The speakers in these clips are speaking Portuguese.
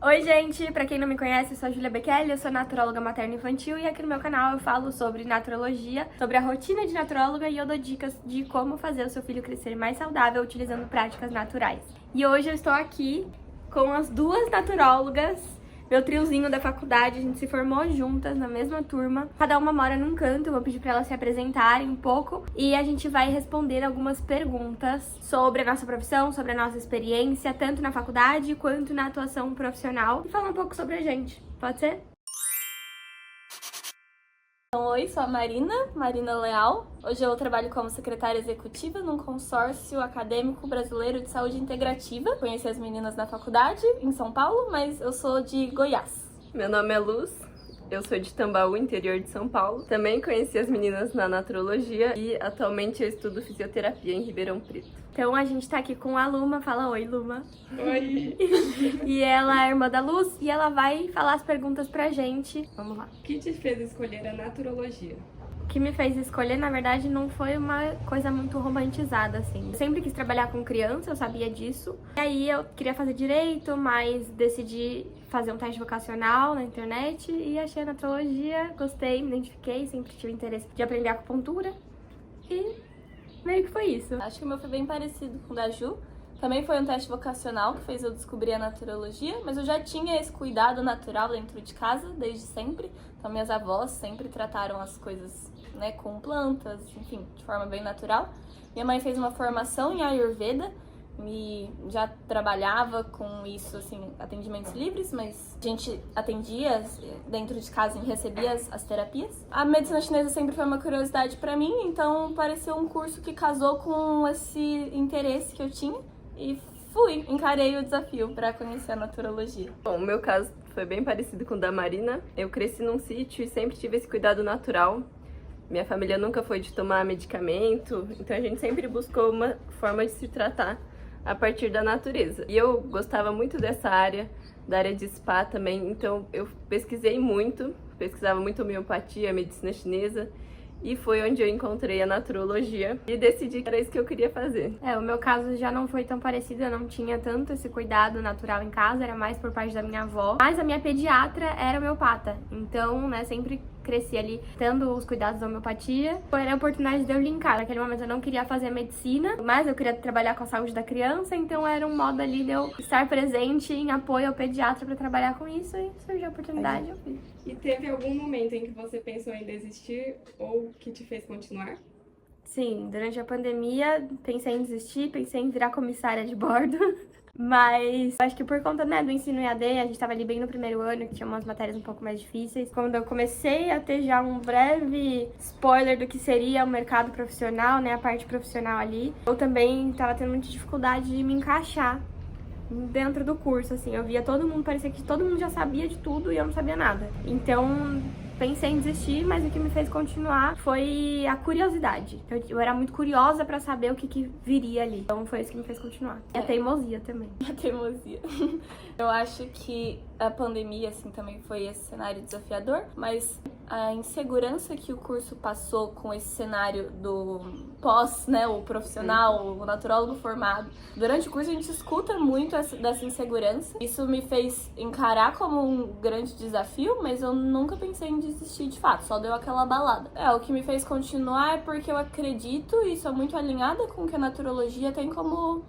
Oi, gente! Pra quem não me conhece, eu sou a Júlia Bekele, eu sou naturóloga materno-infantil e aqui no meu canal eu falo sobre naturologia, sobre a rotina de naturóloga e eu dou dicas de como fazer o seu filho crescer mais saudável utilizando práticas naturais. E hoje eu estou aqui com as duas naturólogas, meu triozinho da faculdade, a gente se formou juntas na mesma turma. Cada uma mora num canto, eu vou pedir pra elas se apresentarem um pouco e a gente vai responder algumas perguntas sobre a nossa profissão, sobre a nossa experiência, tanto na faculdade quanto na atuação profissional e falar um pouco sobre a gente. Pode ser? Então, oi, sou a Marina Leal. Hoje eu trabalho como secretária executiva num consórcio acadêmico brasileiro de saúde integrativa. Conheci as meninas na faculdade, em São Paulo, mas eu sou de Goiás. Meu nome é Luz, eu sou de Tambaú, interior de São Paulo. Também conheci as meninas na naturologia e atualmente eu estudo fisioterapia em Ribeirão Preto. Então a gente tá aqui com a Luma, fala oi, Luma. Oi! E ela é irmã da Luz e ela vai falar as perguntas pra gente. Vamos lá. O que te fez escolher a naturologia? O que me fez escolher, na verdade, não foi uma coisa muito romantizada, assim. Eu sempre quis trabalhar com criança, eu sabia disso. E aí eu queria fazer direito, mas decidi fazer um teste vocacional na internet e achei a naturologia, gostei, me identifiquei, sempre tive interesse de aprender acupuntura. E meio que foi isso. Acho que o meu foi bem parecido com o da Ju. Também foi um teste vocacional que fez eu descobrir a naturologia, mas eu já tinha esse cuidado natural dentro de casa, desde sempre. Então, minhas avós sempre trataram as coisas, né, com plantas, enfim, de forma bem natural. Minha mãe fez uma formação em Ayurveda e já trabalhava com isso, assim, atendimentos livres, mas a gente atendia dentro de casa e recebia as terapias. A medicina chinesa sempre foi uma curiosidade para mim, então pareceu um curso que casou com esse interesse que eu tinha. E encarei o desafio para conhecer a naturologia. Bom, o meu caso foi bem parecido com o da Marina. Eu cresci num sítio e sempre tive esse cuidado natural. Minha família nunca foi de tomar medicamento, então a gente sempre buscou uma forma de se tratar a partir da natureza. E eu gostava muito dessa área, da área de spa também, então eu pesquisava muito homeopatia, medicina chinesa. E foi onde eu encontrei a naturologia e decidi que era isso que eu queria fazer. O meu caso já não foi tão parecido, eu não tinha tanto esse cuidado natural em casa, era mais por parte da minha avó. Mas a minha pediatra era homeopata, então, né, sempre cresci ali tendo os cuidados da homeopatia. Foi a oportunidade de eu linkar. Naquele momento eu não queria fazer medicina, mas eu queria trabalhar com a saúde da criança, então era um modo ali de eu estar presente em apoio ao pediatra para trabalhar com isso e surgiu a oportunidade, eu fiz. E teve algum momento em que você pensou em desistir ou que te fez continuar? Sim, durante a pandemia pensei em desistir, pensei em virar comissária de bordo. Mas acho que por conta, né, do ensino EAD, a gente tava ali bem no primeiro ano, que tinha umas matérias um pouco mais difíceis. Quando eu comecei a ter já um breve spoiler do que seria o mercado profissional, né, a parte profissional ali, eu também tava tendo muita dificuldade de me encaixar dentro do curso, assim. Eu via todo mundo, parecia que todo mundo já sabia de tudo e eu não sabia nada. Então, pensei em desistir, mas o que me fez continuar foi a curiosidade. Eu era muito curiosa pra saber o que viria ali. Então foi isso que me fez continuar. E a teimosia também. A teimosia. Eu acho que a pandemia, assim, também foi esse cenário desafiador, mas a insegurança que o curso passou com esse cenário do pós, né, o profissional, o naturólogo formado. Durante o curso a gente escuta muito dessa insegurança. Isso me fez encarar como um grande desafio, mas eu nunca pensei em desistir de fato, só deu aquela balada. O que me fez continuar é porque eu acredito e sou muito alinhada com o que a naturologia tem como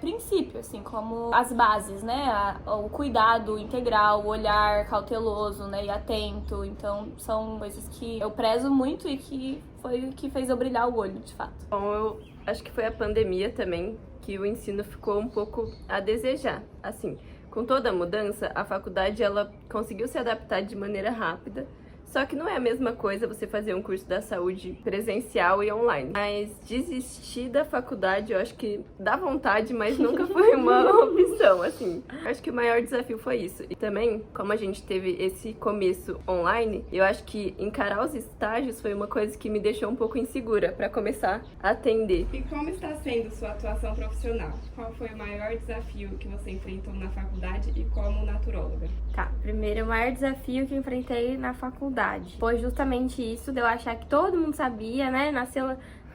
princípio, assim, como as bases, né? O cuidado integral, o olhar cauteloso, né? E atento. Então, são coisas que eu prezo muito e que foi o que fez eu brilhar o olho, de fato. Bom, eu acho que foi a pandemia também que o ensino ficou um pouco a desejar. Assim, com toda a mudança, a faculdade ela conseguiu se adaptar de maneira rápida. Só que não é a mesma coisa você fazer um curso da saúde presencial e online. Mas desistir da faculdade, eu acho que dá vontade, mas nunca foi uma opção, assim. Eu acho que o maior desafio foi isso. E também, como a gente teve esse começo online, eu acho que encarar os estágios foi uma coisa que me deixou um pouco insegura para começar a atender. E como está sendo sua atuação profissional? Qual foi o maior desafio que você enfrentou na faculdade e como naturóloga? Tá, primeiro, o maior desafio que eu enfrentei na faculdade faculdade. Foi justamente isso de eu achar que todo mundo sabia, né?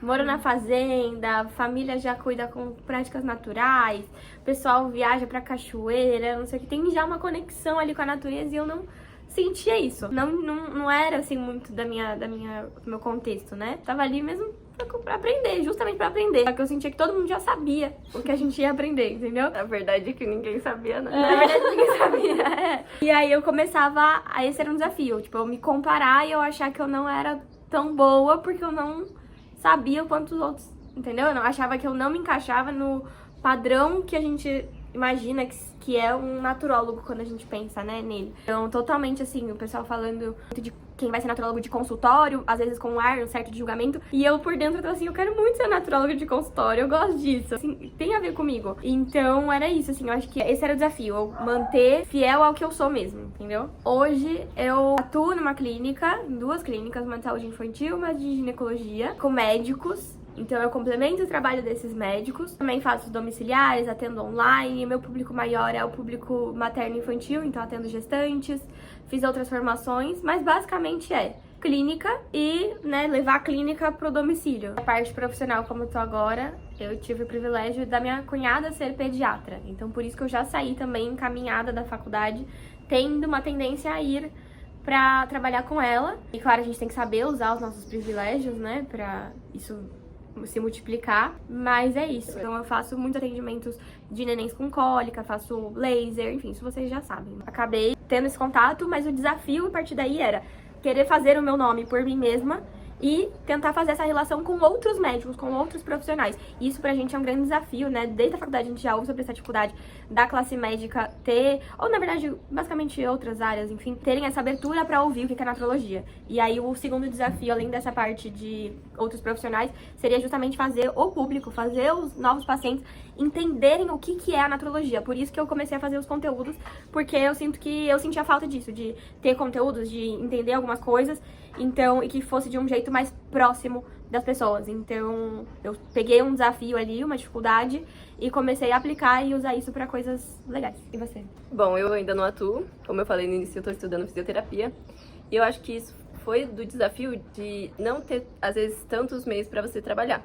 Mora na fazenda, a família já cuida com práticas naturais, o pessoal viaja pra cachoeira, não sei o que, tem já uma conexão ali com a natureza e eu não sentia isso. Não era assim muito do meu contexto, né? Tava ali mesmo pra aprender, justamente pra aprender. Só que eu sentia que todo mundo já sabia o que a gente ia aprender, entendeu? A verdade é que ninguém sabia, né? Na verdade, ninguém sabia. E aí eu começava, esse era um desafio, tipo, eu me comparar e eu achar que eu não era tão boa porque eu não sabia o quanto os outros, entendeu? Eu não achava que eu não me encaixava no padrão que a gente imagina que é um naturólogo quando a gente pensa, né, nele. Então, totalmente assim, o pessoal falando de quem vai ser naturólogo de consultório, às vezes com um certo de julgamento, e eu por dentro tô assim, eu quero muito ser naturóloga de consultório, eu gosto disso, assim, tem a ver comigo. Então, era isso, assim, eu acho que esse era o desafio, eu manter fiel ao que eu sou mesmo, entendeu? Hoje, eu atuo numa clínica, em 2 clínicas, uma de saúde infantil, uma de ginecologia, com médicos. Então eu complemento o trabalho desses médicos, também faço domiciliares, atendo online, meu público maior é o público materno-infantil, então atendo gestantes, fiz outras formações, mas basicamente é clínica e, né, levar a clínica pro domicílio. A parte profissional, como eu tô agora, eu tive o privilégio da minha cunhada ser pediatra, então por isso que eu já saí também encaminhada da faculdade, tendo uma tendência a ir pra trabalhar com ela. E claro, a gente tem que saber usar os nossos privilégios, né, pra isso se multiplicar, mas é isso. Então eu faço muitos atendimentos de nenéns com cólica, faço laser, enfim, isso vocês já sabem. Acabei tendo esse contato, mas o desafio a partir daí era querer fazer o meu nome por mim mesma e tentar fazer essa relação com outros médicos, com outros profissionais. E isso pra gente é um grande desafio, né? Desde a faculdade a gente já ouve sobre essa dificuldade da classe médica ter, ou na verdade, basicamente outras áreas, enfim, terem essa abertura pra ouvir o que é naturologia. E aí o segundo desafio, além dessa parte de outros profissionais, seria justamente fazer o público, fazer os novos pacientes entenderem o que é a naturologia. Por isso que eu comecei a fazer os conteúdos, porque eu sinto que eu sentia falta disso, de ter conteúdos, de entender algumas coisas, então, e que fosse de um jeito mais próximo das pessoas. Então, eu peguei um desafio ali, uma dificuldade, e comecei a aplicar e usar isso pra coisas legais. E você? Bom, eu ainda não atuo. Como eu falei no início, eu tô estudando fisioterapia. E eu acho que isso foi do desafio de não ter, às vezes, tantos meios pra você trabalhar.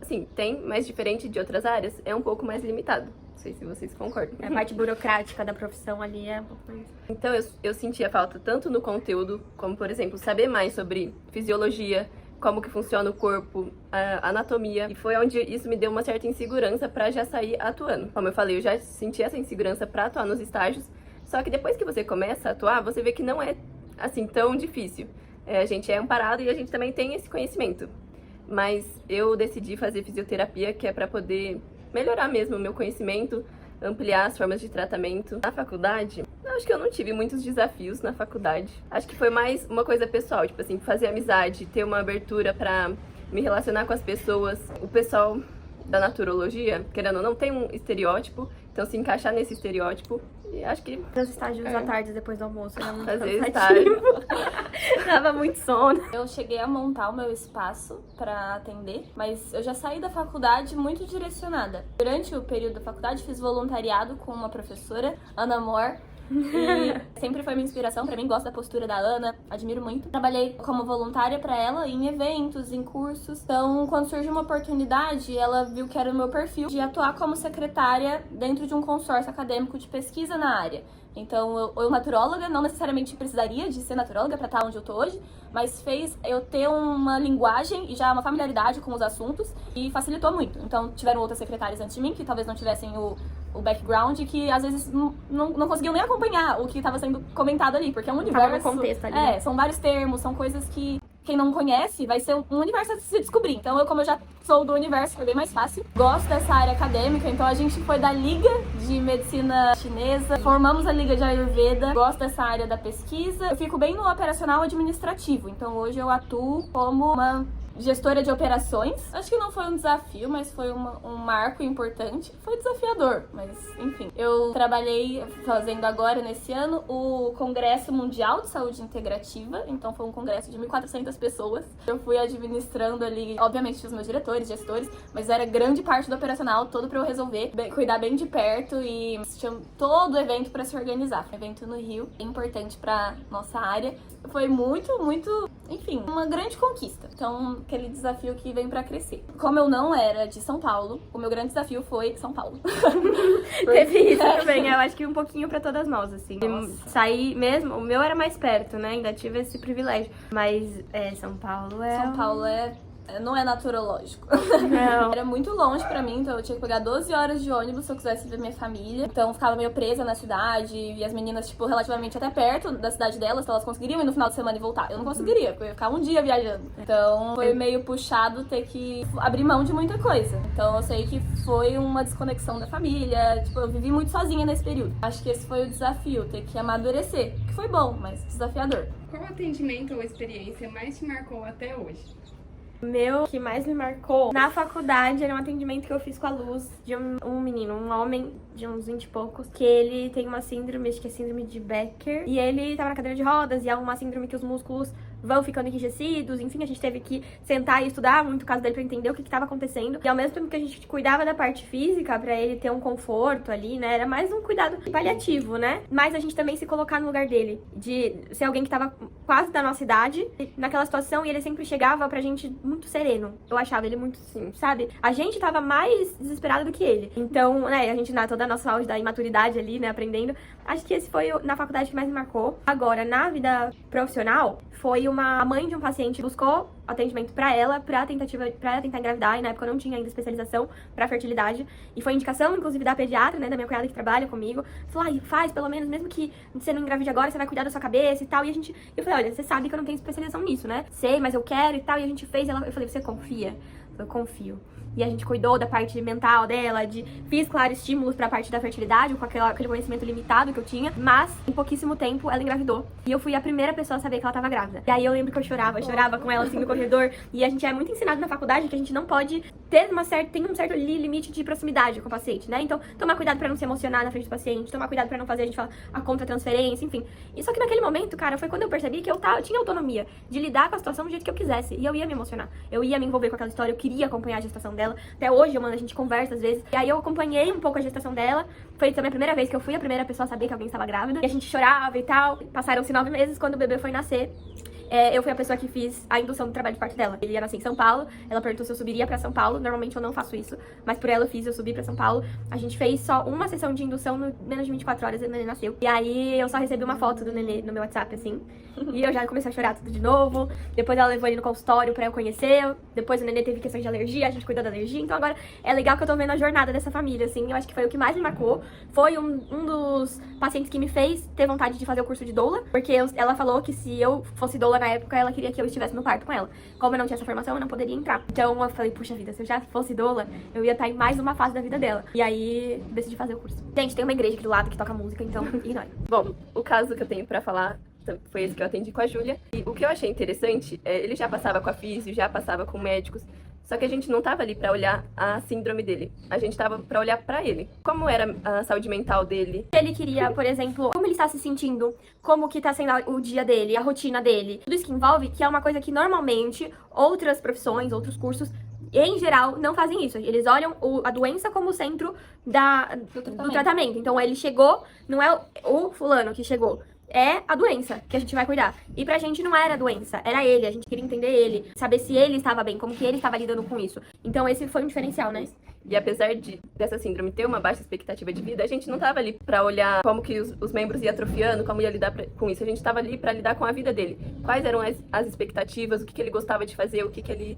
Assim, tem, mas diferente de outras áreas, é um pouco mais limitado. Não sei se vocês concordam. A parte burocrática da profissão ali é um pouco mais... Então, eu sentia falta tanto no conteúdo, como, por exemplo, saber mais sobre fisiologia, como que funciona o corpo, a anatomia. E foi onde isso me deu uma certa insegurança pra já sair atuando. Como eu falei, eu já senti essa insegurança pra atuar nos estágios. Só que depois que você começa a atuar, você vê que não é, assim, tão difícil. A gente é amparado e a gente também tem esse conhecimento. Mas eu decidi fazer fisioterapia, que é pra poder melhorar mesmo o meu conhecimento, ampliar as formas de tratamento. Na faculdade, eu acho que eu não tive muitos desafios na faculdade. Acho que foi mais uma coisa pessoal, tipo assim, fazer amizade, ter uma abertura pra me relacionar com as pessoas. O pessoal da naturologia, querendo ou não, tem um estereótipo, então se encaixar nesse estereótipo, e acho que... Os estágios à tarde, depois do almoço, era muito fazer cansativo. estágio. Dava muito sono. Eu cheguei a montar o meu espaço pra atender, mas eu já saí da faculdade muito direcionada. Durante o período da faculdade, fiz voluntariado com uma professora, Ana Mor, e sempre foi minha inspiração. Pra mim, gosto da postura da Ana, admiro muito. Trabalhei como voluntária pra ela em eventos, em cursos. Então, quando surgiu uma oportunidade, ela viu que era o meu perfil de atuar como secretária dentro de um consórcio acadêmico de pesquisa na área. Então, eu naturóloga, não necessariamente precisaria de ser naturóloga pra estar onde eu tô hoje, mas fez eu ter uma linguagem e já uma familiaridade com os assuntos e facilitou muito. Então, tiveram outras secretárias antes de mim que talvez não tivessem o background, que às vezes não conseguiam nem acompanhar o que estava sendo comentado ali, porque é um universo... Tava no contexto ali, né? são vários termos, são coisas que quem não conhece vai ser um universo a se descobrir. Então, como eu já sou do universo, foi bem mais fácil. Gosto dessa área acadêmica, então a gente foi da Liga de Medicina Chinesa, formamos a Liga de Ayurveda, gosto dessa área da pesquisa. Eu fico bem no operacional administrativo, então hoje eu atuo como uma gestora de operações. Acho que não foi um desafio, mas foi um marco importante. Foi desafiador, mas enfim. Eu trabalhei fazendo agora, nesse ano, o Congresso Mundial de Saúde Integrativa. Então foi um congresso de 1.400 pessoas. Eu fui administrando ali, obviamente tinha os meus diretores, gestores, mas era grande parte do operacional todo pra eu resolver, cuidar bem de perto e tinha todo o evento pra se organizar. Foi um evento no Rio, importante pra nossa área. Foi muito, enfim, uma grande conquista. Então, aquele desafio que vem pra crescer. Como eu não era de São Paulo, o meu grande desafio foi São Paulo. Teve isso também, eu acho que um pouquinho pra todas nós, assim. Sair mesmo, o meu era mais perto, né? Ainda tive esse privilégio. Mas São Paulo não é naturológico. Não. Era muito longe pra mim, então eu tinha que pegar 12 horas de ônibus se eu quisesse ver minha família. Então eu ficava meio presa na cidade, e as meninas, tipo, relativamente até perto da cidade delas, então elas conseguiriam ir no final de semana e voltar. Eu não conseguiria, porque eu ia ficar um dia viajando. Então foi meio puxado ter que abrir mão de muita coisa. Então eu sei que foi uma desconexão da família, tipo, eu vivi muito sozinha nesse período. Acho que esse foi o desafio, ter que amadurecer, que foi bom, mas desafiador. Qual atendimento ou experiência mais te marcou até hoje? O meu que mais me marcou na faculdade era um atendimento que eu fiz com a Luz de um menino, um homem de uns 20 e poucos, que ele tem uma síndrome, acho que é síndrome de Becker, e ele tava na cadeira de rodas, e é uma síndrome que os músculos vão ficando enrijecidos, enfim, a gente teve que sentar e estudar muito o caso dele pra entender o que tava acontecendo, e ao mesmo tempo que a gente cuidava da parte física pra ele ter um conforto ali, né, era mais um cuidado paliativo, né, mas a gente também se colocar no lugar dele, de ser alguém que tava quase da nossa idade, naquela situação, e ele sempre chegava pra gente muito sereno, eu achava ele muito, assim, sabe, a gente tava mais desesperado do que ele, então, né, a gente na toda a nossa auge da imaturidade ali, né, aprendendo, acho que esse foi na faculdade que mais me marcou. Agora, na vida profissional, foi uma mãe de um paciente buscou atendimento pra ela, pra tentar engravidar, e na época eu não tinha ainda especialização pra fertilidade, e foi indicação, inclusive, da pediatra, né, da minha cunhada que trabalha comigo, falou, ai, faz, pelo menos, mesmo que você não engravide agora, você vai cuidar da sua cabeça e tal, e eu falei, olha, você sabe que eu não tenho especialização nisso, né, sei, mas eu quero e tal, e a gente fez, eu falei, você confia? Eu confio. E a gente cuidou da parte mental dela, fiz, claro, estímulos pra parte da fertilidade, com aquele conhecimento limitado que eu tinha, mas em pouquíssimo tempo ela engravidou. E eu fui a primeira pessoa a saber que ela tava grávida. E aí eu lembro que eu chorava com ela assim no corredor. E a gente é muito ensinado na faculdade que a gente não pode ter tem um certo limite de proximidade com o paciente, né? Então, tomar cuidado pra não se emocionar na frente do paciente, tomar cuidado pra não fazer a gente falar a contra-transferência, enfim. E só que naquele momento, cara, foi quando eu percebi que eu tinha autonomia de lidar com a situação do jeito que eu quisesse. E eu ia me emocionar. Eu ia me envolver com aquela história, eu queria acompanhar a gestação dela. Até hoje, a gente conversa às vezes. E aí eu acompanhei um pouco a gestação dela. Foi também a primeira vez que eu fui a primeira pessoa a saber que alguém estava grávida. E a gente chorava e tal. Passaram-se 9 meses, quando o bebê foi nascer. Eu fui a pessoa que fiz a indução do trabalho de parto dela. Ele ia nascer em São Paulo, ela perguntou se eu subiria pra São Paulo. Normalmente eu não faço isso, mas por ela eu subi pra São Paulo. A gente fez só uma sessão de indução, no menos de 24 horas o nenê nasceu. E aí eu só recebi uma foto do nenê no meu WhatsApp, assim. E eu já comecei a chorar tudo de novo. Depois ela levou ele no consultório pra eu conhecer. Depois o nenê teve questões de alergia, a gente cuidou da alergia. Então agora é legal que eu tô vendo a jornada dessa família, assim. Eu acho que foi o que mais me marcou. Foi um dos pacientes que me fez ter vontade de fazer o curso de doula. Porque ela falou que se eu fosse doula na época, ela queria que eu estivesse no parto com ela. Como eu não tinha essa formação, eu não poderia entrar. Então eu falei, puxa vida, se eu já fosse doula, eu ia estar em mais uma fase da vida dela. E aí decidi fazer o curso. Gente, tem uma igreja aqui do lado que toca música, então ignore. Bom, o caso que eu tenho pra falar foi esse que eu atendi com a Júlia. E o que eu achei interessante, ele já passava com a físio, já passava com médicos, só que a gente não tava ali pra olhar a síndrome dele. A gente tava pra olhar pra ele. Como era a saúde mental dele. Ele queria, por exemplo, como ele está se sentindo, como que tá sendo o dia dele, a rotina dele. Tudo isso que envolve, que é uma coisa que normalmente outras profissões, outros cursos, em geral, não fazem isso. Eles olham a doença como centro do tratamento. Então ele chegou, não é o fulano que chegou. É a doença que a gente vai cuidar. E pra gente não era a doença, era ele. A gente queria entender ele, saber se ele estava bem, como que ele estava lidando com isso. Então esse foi um diferencial, né? E apesar dessa síndrome ter uma baixa expectativa de vida, a gente não tava ali pra olhar como que os membros iam atrofiando, como ia lidar com isso. A gente tava ali pra lidar com a vida dele. Quais eram as expectativas, o que ele gostava de fazer, o que ele...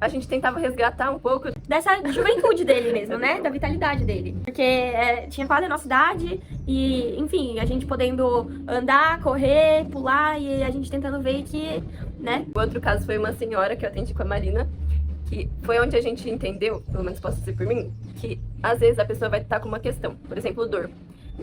A gente tentava resgatar um pouco dessa juventude dele mesmo, né? Da vitalidade dele. Porque tinha quase a nossa idade e, enfim, a gente podendo andar, correr, pular e a gente tentando ver que, né? O outro caso foi uma senhora que eu atendi com a Marina, que foi onde a gente entendeu, pelo menos posso dizer por mim, que às vezes a pessoa vai estar com uma questão, por exemplo, dor.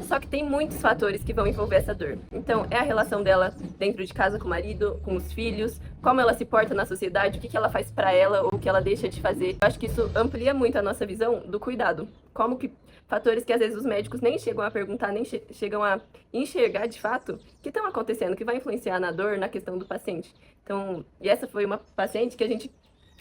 Só que tem muitos fatores que vão envolver essa dor. Então, é a relação dela dentro de casa com o marido, com os filhos, como ela se porta na sociedade, o que ela faz pra ela ou o que ela deixa de fazer. Eu acho que isso amplia muito a nossa visão do cuidado. Como que fatores que às vezes os médicos nem chegam a perguntar, nem chegam a enxergar de fato, que estão acontecendo, que vai influenciar na dor, na questão do paciente. Então, e essa foi uma paciente que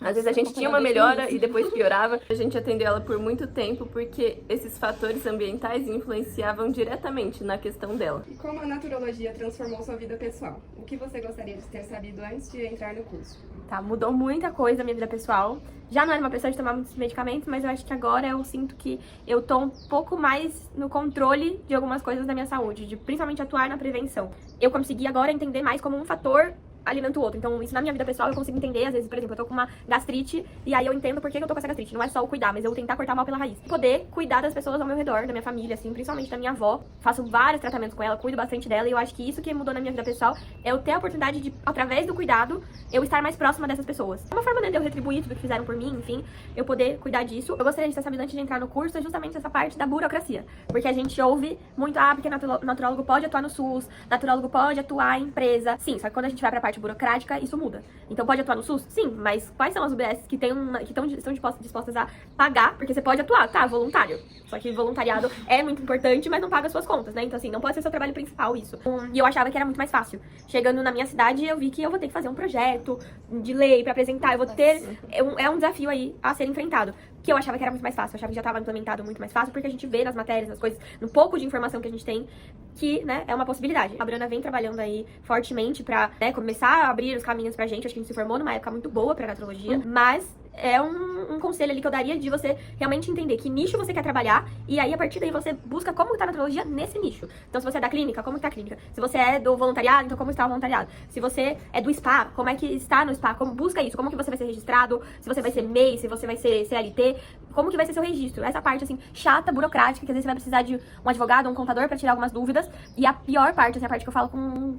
às vezes a gente tinha uma melhora e depois piorava. A gente atendeu ela por muito tempo porque esses fatores ambientais influenciavam diretamente na questão dela. E como a naturologia transformou sua vida pessoal? O que você gostaria de ter sabido antes de entrar no curso? Tá, mudou muita coisa na minha vida pessoal. Já não era uma pessoa de tomar muitos medicamentos, mas eu acho que agora eu sinto que eu tô um pouco mais no controle de algumas coisas da minha saúde, de principalmente atuar na prevenção. Eu consegui agora entender mais como um fator alimenta o outro. Então, isso na minha vida pessoal eu consigo entender. Às vezes, por exemplo, eu tô com uma gastrite e aí eu entendo por que eu tô com essa gastrite. Não é só o cuidar, mas eu tentar cortar mal pela raiz. Poder cuidar das pessoas ao meu redor, da minha família, assim, principalmente da minha avó. Faço vários tratamentos com ela, cuido bastante dela e eu acho que isso que mudou na minha vida pessoal é eu ter a oportunidade de, através do cuidado, eu estar mais próxima dessas pessoas. É uma forma, né, de eu retribuir tudo que fizeram por mim, enfim, eu poder cuidar disso. Eu gostaria de ter sabido antes de entrar no curso é justamente essa parte da burocracia. Porque a gente ouve muito, porque naturólogo pode atuar no SUS, naturólogo pode atuar em empresa. Sim, só que quando a gente vai pra parte burocrática, isso muda. Então pode atuar no SUS? Sim, mas quais são as UBS que estão dispostas a pagar? Porque você pode atuar, tá, voluntário. Só que voluntariado é muito importante, mas não paga as suas contas, né? Então assim, não pode ser seu trabalho principal isso. E eu achava que era muito mais fácil. Chegando na minha cidade, eu vi que eu vou ter que fazer um projeto de lei pra apresentar, eu vou ter... É um desafio aí a ser enfrentado. Que eu achava que era muito mais fácil, eu achava que já estava implementado muito mais fácil, porque a gente vê nas matérias, nas coisas, no pouco de informação que a gente tem, que, né, é uma possibilidade. A Bruna vem trabalhando aí fortemente pra, né, começar a abrir os caminhos pra gente. Acho que a gente se formou numa época muito boa pra gastrologia, mas é um conselho ali que eu daria de você realmente entender que nicho você quer trabalhar, e aí a partir daí você busca como tá a naturologia nesse nicho. Então se você é da clínica, como está a clínica? Se você é do voluntariado, então como está o voluntariado? Se você é do spa, como é que está no spa? Como busca isso? Como que você vai ser registrado? Se você vai ser MEI, se você vai ser CLT, como que vai ser seu registro? Essa parte, assim, chata, burocrática, que às vezes você vai precisar de um advogado, um contador pra tirar algumas dúvidas. E a pior parte, assim, a parte que eu falo com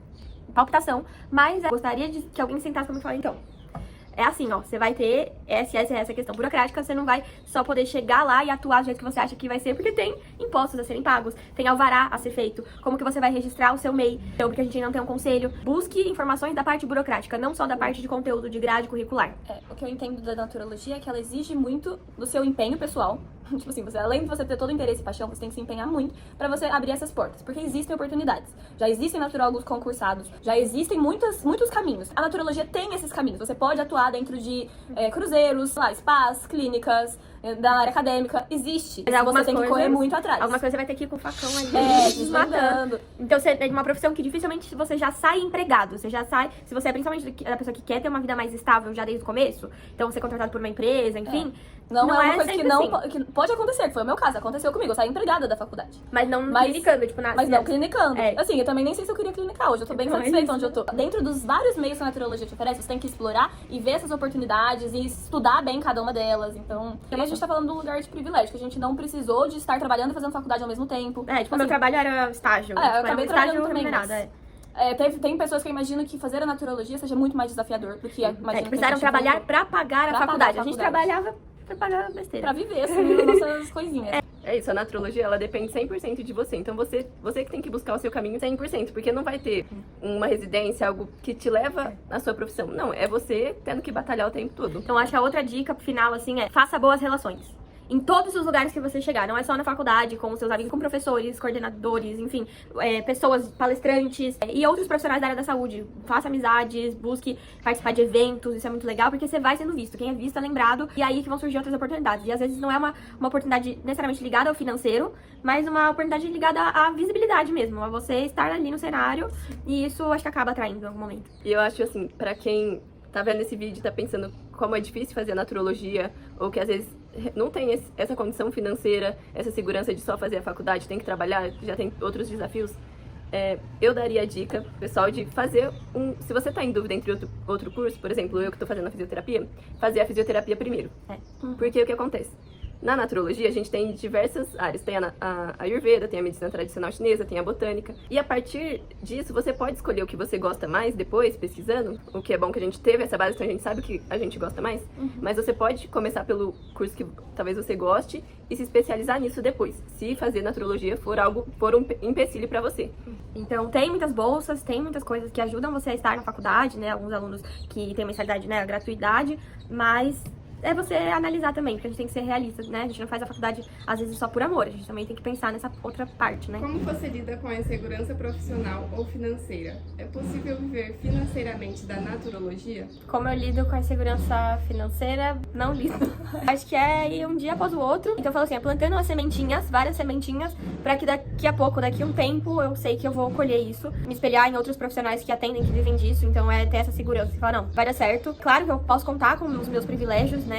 palpitação, mas eu gostaria de que alguém sentasse comigo e falasse, então, é assim, ó, você vai ter essa questão burocrática, você não vai só poder chegar lá e atuar do jeito que você acha que vai ser, porque tem impostos a serem pagos, tem alvará a ser feito, como que você vai registrar o seu MEI, então, porque a gente ainda não tem um conselho. Busque informações da parte burocrática, não só da parte de conteúdo de grade curricular. O que eu entendo da naturologia é que ela exige muito do seu empenho pessoal. Tipo assim, além de você ter todo o interesse e paixão, você tem que se empenhar muito pra você abrir essas portas, porque existem oportunidades. Já existem naturólogos concursados, já existem muitos caminhos. A naturologia tem esses caminhos. Você pode atuar dentro de cruzeiros, spas, clínicas, da área acadêmica. Existe. Mas você tem que correr muito atrás. Algumas coisas você vai ter que ir com o facão ali, desmatando. Então você é de uma profissão que dificilmente você já sai empregado. Você já sai, se você é principalmente a pessoa que quer ter uma vida mais estável já desde o começo, então você é contratado por uma empresa, enfim. Não é uma coisa que não assim. que pode acontecer, que foi o meu caso, aconteceu comigo, eu saí empregada da faculdade. Mas não clinicando, tipo, na Mas não clinicando. É. Assim, eu também nem sei se eu queria clinicar hoje, eu tô bem satisfeita onde eu tô. Dentro dos vários meios que a naturologia te oferece, você tem que explorar e ver essas oportunidades e estudar bem cada uma delas. Então, a gente tá falando de um lugar de privilégio, que a gente não precisou de estar trabalhando e fazendo faculdade ao mesmo tempo. Tipo, meu trabalho era estágio. Eu acabei trabalhando também, remunerado, tem pessoas que eu imagino que fazer a naturologia seja muito mais desafiador do que que precisaram trabalhar pra pagar a faculdade. A gente trabalhava pra pagar besteira. Pra viver, assim, as nossas coisinhas. É isso, a naturologia, ela depende 100% de você. Então, você que tem que buscar o seu caminho 100%, porque não vai ter uma residência, algo que te leva à sua profissão. Não, é você tendo que batalhar o tempo todo. Então, acho que a outra dica final, assim, é faça boas relações. Em todos os lugares que você chegar, não é só na faculdade, com os seus amigos, com professores, coordenadores, enfim, pessoas, palestrantes e outros profissionais da área da saúde. Faça amizades, busque participar de eventos, isso é muito legal, porque você vai sendo visto. Quem é visto é lembrado, e aí que vão surgir outras oportunidades. E às vezes não é uma oportunidade necessariamente ligada ao financeiro, mas uma oportunidade ligada à visibilidade mesmo, a você estar ali no cenário, e isso acho que acaba atraindo em algum momento. E eu acho assim, pra quem tá vendo esse vídeo e tá pensando como é difícil fazer a naturologia, ou que às vezes não tem essa condição financeira, essa segurança de só fazer a faculdade, tem que trabalhar, já tem outros desafios, eu daria a dica, pessoal, de fazer se você tá em dúvida entre outro curso, por exemplo, eu que tô fazendo a fisioterapia, fazer a fisioterapia primeiro. Porque o que acontece? Na naturologia, a gente tem diversas áreas. Tem a Ayurveda, tem a medicina tradicional chinesa, tem a botânica. E a partir disso, você pode escolher o que você gosta mais depois, pesquisando. O que é bom que a gente teve essa base, então a gente sabe o que a gente gosta mais. Mas você pode começar pelo curso que talvez você goste e se especializar nisso depois, se fazer naturologia for um empecilho pra você. Então, tem muitas bolsas, tem muitas coisas que ajudam você a estar na faculdade, né? Alguns alunos que têm mensalidade, né? Gratuidade, mas é você analisar também, porque a gente tem que ser realista, né? A gente não faz a faculdade, às vezes, só por amor. A gente também tem que pensar nessa outra parte, né? Como você lida com a insegurança profissional ou financeira? É possível viver financeiramente da naturologia? Como eu lido com a insegurança financeira, não lido. Acho que é ir um dia após o outro. Então eu falo assim, plantando umas sementinhas, várias sementinhas, pra que daqui a pouco, daqui a um tempo, eu sei que eu vou colher isso. Me espelhar em outros profissionais que atendem, que vivem disso. Então é ter essa segurança. Você fala, não, vai dar certo. Claro que eu posso contar com os meus privilégios, né?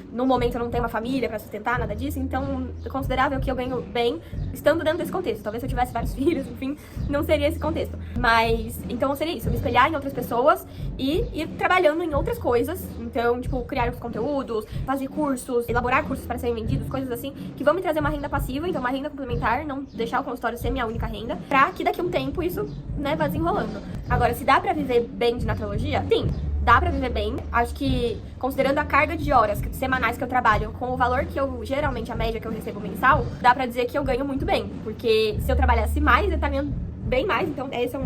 No momento eu não tenho uma família pra sustentar, nada disso. Então é considerável que eu ganho bem estando dentro desse contexto. Talvez se eu tivesse vários filhos, enfim, não seria esse contexto. Mas, então seria isso. Me espelhar em outras pessoas e ir trabalhando em outras coisas. Então, tipo, criar outros conteúdos, fazer cursos, elaborar cursos para serem vendidos, coisas assim, que vão me trazer uma renda passiva, então uma renda complementar, não deixar o consultório ser minha única renda, pra que daqui a um tempo isso, né, vá desenrolando. Agora, se dá pra viver bem de naturologia? Sim. Dá pra viver bem. Acho que, considerando a carga de horas semanais que eu trabalho, com o valor que eu, geralmente, a média que eu recebo mensal, dá pra dizer que eu ganho muito bem. Porque se eu trabalhasse mais, eu estaria ganhando bem mais. Então, essa é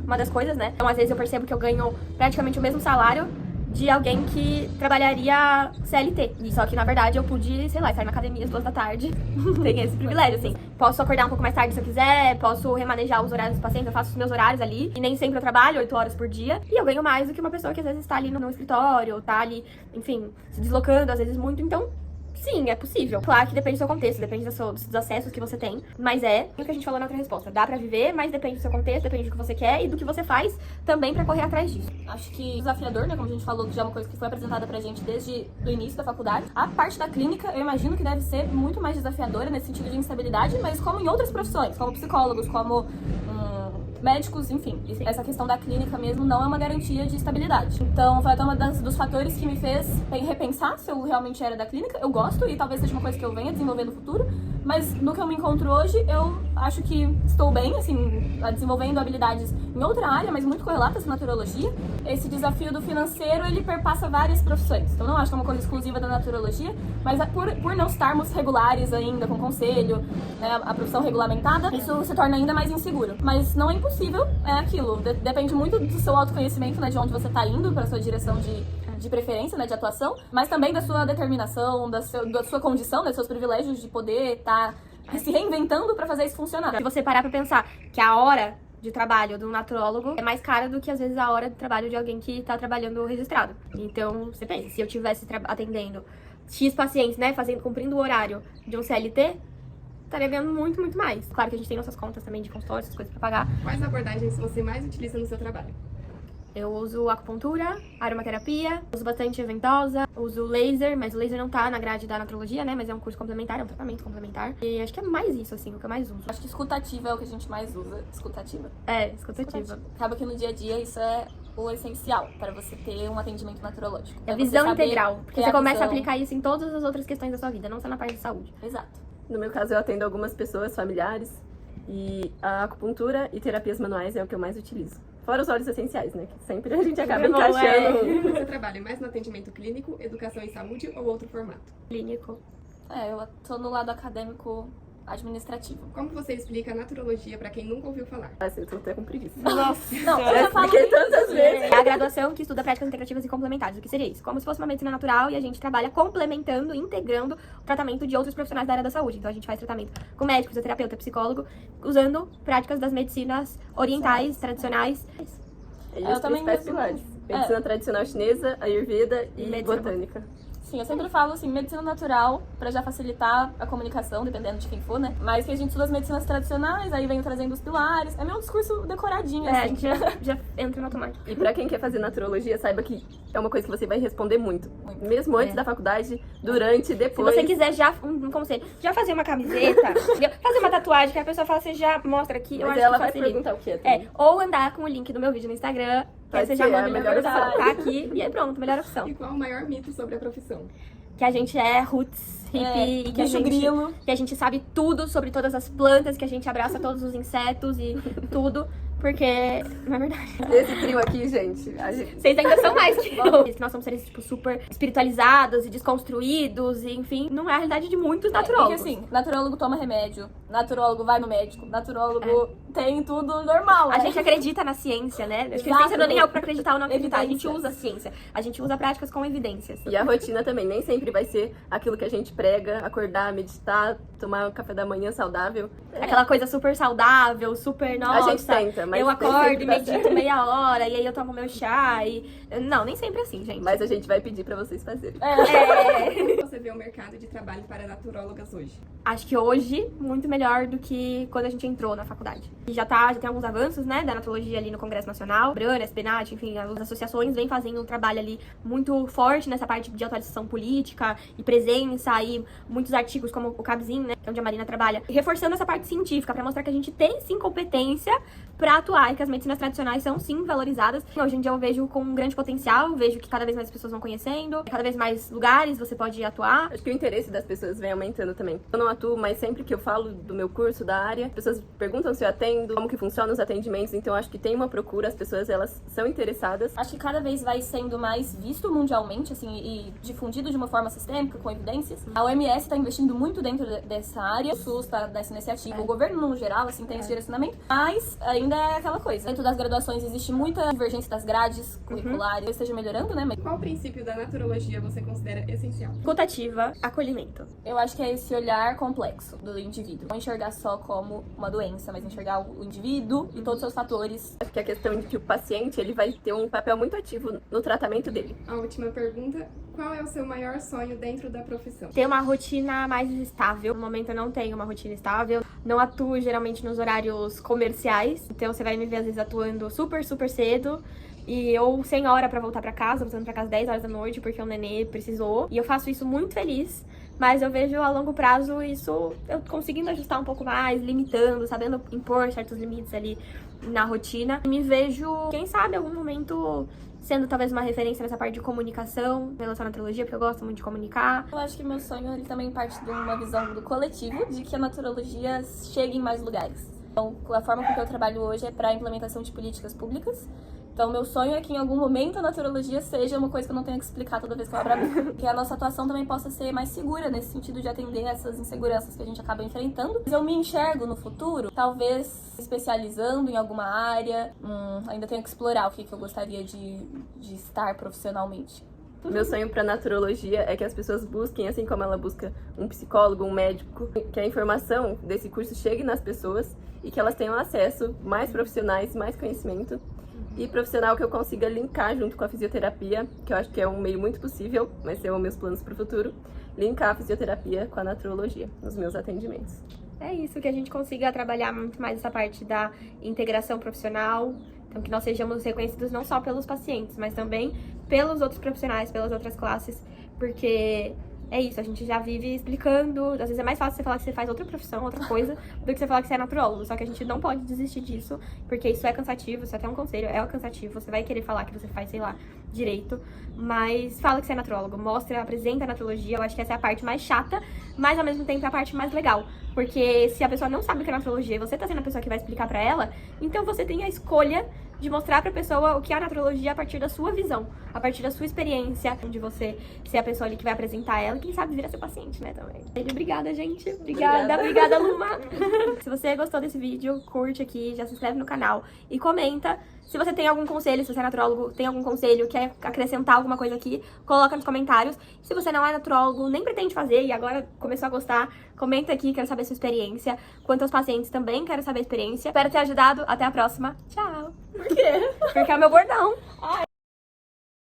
uma das coisas, né? Então, às vezes, eu percebo que eu ganho praticamente o mesmo salário de alguém que trabalharia CLT. E só que, na verdade, eu pude, sei lá, estar na academia às 2 da tarde. Tem esse privilégio, assim. Posso acordar um pouco mais tarde se eu quiser, posso remanejar os horários dos pacientes, eu faço os meus horários ali. E nem sempre eu trabalho 8 horas por dia. E eu ganho mais do que uma pessoa que às vezes está ali no escritório, tá ali, enfim, se deslocando, às vezes muito. Então, sim, é possível. Claro que depende do seu contexto, depende dos acessos que você tem. Mas é o que a gente falou na outra resposta. Dá pra viver, mas depende do seu contexto, depende do que você quer e do que você faz também pra correr atrás disso. Acho que desafiador, né, como a gente falou, que já é uma coisa que foi apresentada pra gente desde o início da faculdade. A parte da clínica, eu imagino que deve ser muito mais desafiadora nesse sentido de instabilidade, mas como em outras profissões, como psicólogos, como médicos, enfim. Essa questão da clínica mesmo não é uma garantia de estabilidade. Então, foi até uma dos fatores que me fez repensar se eu realmente era da clínica. Eu gosto e talvez seja uma coisa que eu venha desenvolver no futuro, mas no que eu me encontro hoje, eu acho que estou bem, assim, desenvolvendo habilidades em outra área, mas muito correlatas à naturologia. Esse desafio do financeiro, ele perpassa várias profissões. Então, não acho que é uma coisa exclusiva da naturologia, mas por não estarmos regulares ainda com o conselho, né, a profissão regulamentada, isso se torna ainda mais inseguro. Mas não é impossível, é aquilo. Depende muito do seu autoconhecimento, né, de onde você está indo, para a sua direção de preferência, né, de atuação, mas também da sua determinação, da sua condição, dos seus privilégios de poder estar se reinventando para fazer isso funcionar. Se você parar pra pensar que a hora de trabalho do naturólogo é mais cara do que, às vezes, a hora de trabalho de alguém que tá trabalhando registrado. Então, você pensa, se eu tivesse atendendo X pacientes, né, cumprindo o horário de um CLT, estaria ganhando muito, muito mais. Claro que a gente tem nossas contas também de consultório, essas coisas pra pagar. Quais abordagens você mais utiliza no seu trabalho? Eu uso acupuntura, aromaterapia, uso bastante ventosa, uso laser, mas o laser não tá na grade da naturologia, né? Mas é um curso complementar, é um tratamento complementar. E acho que é mais isso, assim, o que eu mais uso. Acho que escutativa é o que a gente mais usa. Escutativa. É, escutativa. Acaba que no dia a dia isso é o essencial para você ter um atendimento naturológico. É visão integral, porque você começa a aplicar isso em todas as outras questões da sua vida, não só na parte de saúde. Exato. No meu caso, eu atendo algumas pessoas familiares e a acupuntura e terapias manuais é o que eu mais utilizo. Fora os óleos essenciais, né? Que sempre a gente acaba encaixando. Você trabalha mais no atendimento clínico, educação em saúde ou outro formato? Clínico. Eu tô no lado acadêmico administrativo. Como você explica a naturologia pra quem nunca ouviu falar? Eu tô até com preguiça. Nossa, Não, eu já falo expliquei tantas vezes. é a graduação que estuda práticas integrativas e complementares. O que seria isso? Como se fosse uma medicina natural e a gente trabalha complementando, integrando o tratamento de outros profissionais da área da saúde. Então a gente faz tratamento com médico, fisioterapeuta, psicólogo, usando práticas das medicinas orientais, tradicionais. E os principais pilares. Medicina tradicional chinesa, Ayurveda e Medicina botânica. Sim, eu sempre falo assim, medicina natural, pra já facilitar a comunicação, dependendo de quem for, né? Mas que a gente estuda as medicinas tradicionais, aí vem trazendo os pilares. É meio um discurso decoradinho, A assim. gente já entra no automático. E pra quem quer fazer naturologia, saiba que é uma coisa que você vai responder muito. Mesmo antes da faculdade, durante, Se depois. você quiser já, um conselho, já fazer uma camiseta, fazer uma tatuagem, que a pessoa fala, você já mostra aqui, eu Mas acho ela que vai facilita. perguntar o que é. Ou andar com o link do meu vídeo no Instagram, que aí Pode você já ser, manda é a o melhor meu opção. tá aqui, e aí pronto, melhor opção. E qual o maior mito sobre a profissão? Que a gente é roots hippie e que a gente sabe tudo sobre todas as plantas, que a gente abraça todos os insetos e tudo. Porque, não é verdade. Esse trio aqui, gente, Vocês ainda são mais que eu. Que nós somos seres, tipo, super espiritualizados e desconstruídos, e enfim, não é a realidade de muitos naturólogos. Porque assim, naturólogo toma remédio, naturólogo vai no médico, naturólogo tem tudo normal. A gente acredita na ciência, né? Acho que a ciência não é nem algo pra acreditar ou não acreditar. A gente usa a ciência. A gente usa práticas com evidências. E a rotina também, nem sempre vai ser aquilo que a gente prega, acordar, meditar, tomar um café da manhã saudável. Aquela coisa super saudável, super, nossa, a gente tenta, mas eu nem acordo sempre e dá medito certo. meia hora, e aí eu tomo meu chá, e... Não, nem sempre é assim, gente. Mas a gente vai pedir pra vocês fazerem. É... Você vê o mercado de trabalho para naturólogas hoje? Acho que hoje, muito melhor do que quando a gente entrou na faculdade. E já tem alguns avanços, né, da natologia ali no Congresso Nacional. Brana, SPNAT, enfim, as associações vêm fazendo um trabalho ali muito forte nessa parte de atualização política e presença, e muitos artigos como o Cabzinho, né, que é onde a Marina trabalha, reforçando essa parte científica pra mostrar que a gente tem, sim, competência pra atuar e que as medicinas tradicionais são, sim, valorizadas. Hoje em dia eu vejo com um grande potencial, vejo que cada vez mais pessoas vão conhecendo, cada vez mais lugares você pode atuar. Acho que o interesse das pessoas vem aumentando também. Eu não atuo, mas sempre que eu falo do meu curso, da área, as pessoas perguntam se eu atendo, como que funcionam os atendimentos, então acho que tem uma procura, as pessoas, elas são interessadas. Acho que cada vez vai sendo mais visto mundialmente, assim, e difundido de uma forma sistêmica, com evidências. A OMS está investindo muito dentro dessa área, o SUS está dessa iniciativa, o governo no geral, assim, tem esse direcionamento, mas ainda é aquela coisa. Dentro das graduações existe muita divergência das grades curriculares, esteja melhorando, né? Qual princípio da naturologia você considera essencial? Escutativa, acolhimento. Eu acho que é esse olhar complexo do indivíduo. Não enxergar só como uma doença, mas enxergar o indivíduo e todos os seus fatores. Acho que a questão de que o paciente, ele vai ter um papel muito ativo no tratamento dele. A última pergunta, qual é o seu maior sonho dentro da profissão? Ter uma rotina mais estável. No momento eu não tenho uma rotina estável. Não atuo geralmente nos horários comerciais. Então você vai me ver às vezes atuando super, super cedo. E eu sem hora pra voltar pra casa, voltando pra casa 10 horas da noite, porque o nenê precisou. E eu faço isso muito feliz. Mas eu vejo a longo prazo isso, eu conseguindo ajustar um pouco mais, limitando, sabendo impor certos limites ali na rotina. Me vejo, quem sabe, em algum momento sendo talvez uma referência nessa parte de comunicação, em relação à naturologia, porque eu gosto muito de comunicar. Eu acho que meu sonho ele também parte de uma visão do coletivo, de que a naturologia chegue em mais lugares. Então, a forma com que eu trabalho hoje é para a implementação de políticas públicas. Então, meu sonho é que em algum momento a naturologia seja uma coisa que eu não tenha que explicar toda vez que eu abro a boca. Que a nossa atuação também possa ser mais segura, nesse sentido de atender essas inseguranças que a gente acaba enfrentando. Mas eu me enxergo no futuro, talvez especializando em alguma área. Ainda tenho que explorar o que eu gostaria de estar profissionalmente. Meu sonho para naturologia é que as pessoas busquem, assim como ela busca um psicólogo, um médico, que a informação desse curso chegue nas pessoas e que elas tenham acesso, mais profissionais, mais conhecimento. E profissional que eu consiga linkar junto com a fisioterapia, que eu acho que é um meio muito possível, mas são meus planos para o futuro, linkar a fisioterapia com a naturologia nos meus atendimentos. É isso, que a gente consiga trabalhar muito mais essa parte da integração profissional, então que nós sejamos reconhecidos não só pelos pacientes, mas também pelos outros profissionais, pelas outras classes, porque é isso, a gente já vive explicando, às vezes é mais fácil você falar que você faz outra profissão, outra coisa, do que você falar que você é naturólogo, só que a gente não pode desistir disso, porque isso é cansativo, isso é até um conselho, é cansativo, você vai querer falar que você faz, sei lá, direito, mas fala que você é naturólogo, mostra, apresenta a naturologia, eu acho que essa é a parte mais chata, mas ao mesmo tempo é a parte mais legal, porque se a pessoa não sabe o que é naturologia e você tá sendo a pessoa que vai explicar pra ela, então você tem a escolha de mostrar pra pessoa o que é a naturologia a partir da sua visão, a partir da sua experiência, de você ser a pessoa ali que vai apresentar ela, quem sabe vira seu paciente, né, também. Obrigada, gente. Obrigada, Luma. Se você gostou desse vídeo, curte aqui, já se inscreve no canal e comenta. Se você tem algum conselho, se você é naturólogo, tem algum conselho, quer acrescentar alguma coisa aqui, coloca nos comentários. Se você não é naturólogo, nem pretende fazer e agora começou a gostar, comenta aqui, quero saber a sua experiência. Quanto aos pacientes também, quero saber a experiência. Espero ter ajudado. Até a próxima. Tchau. Por quê? Porque é o meu bordão.